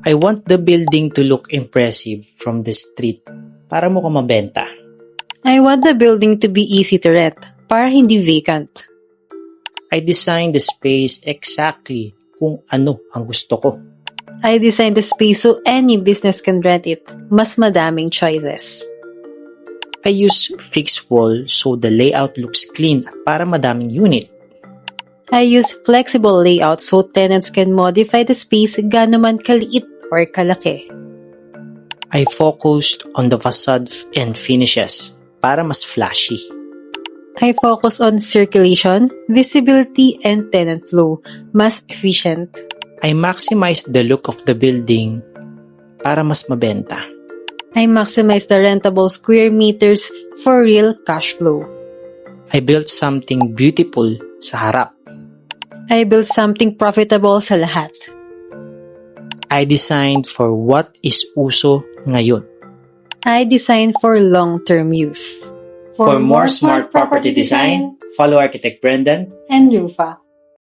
I want the building to look impressive from the street para mukhang mabenta. I want the building to be easy to rent para hindi vacant. I designed the space exactly kung ano ang gusto ko. I designed the space so any business can rent it. Mas madaming choices. I use fixed wall so the layout looks clean at para madaming unit. I use flexible layout so tenants can modify the space gaano man kaliit or kalaki. I focused on the facade and finishes para mas flashy. I focus on circulation, visibility, and tenant flow. Mas efficient. I maximized the look of the building para mas mabenta. I maximize the rentable square meters for real cash flow. I built something beautiful sa harap. I built something profitable sa lahat. I designed for what is uso ngayon. I design for long-term use. For more smart property design, follow Architect Brendan and Rufa.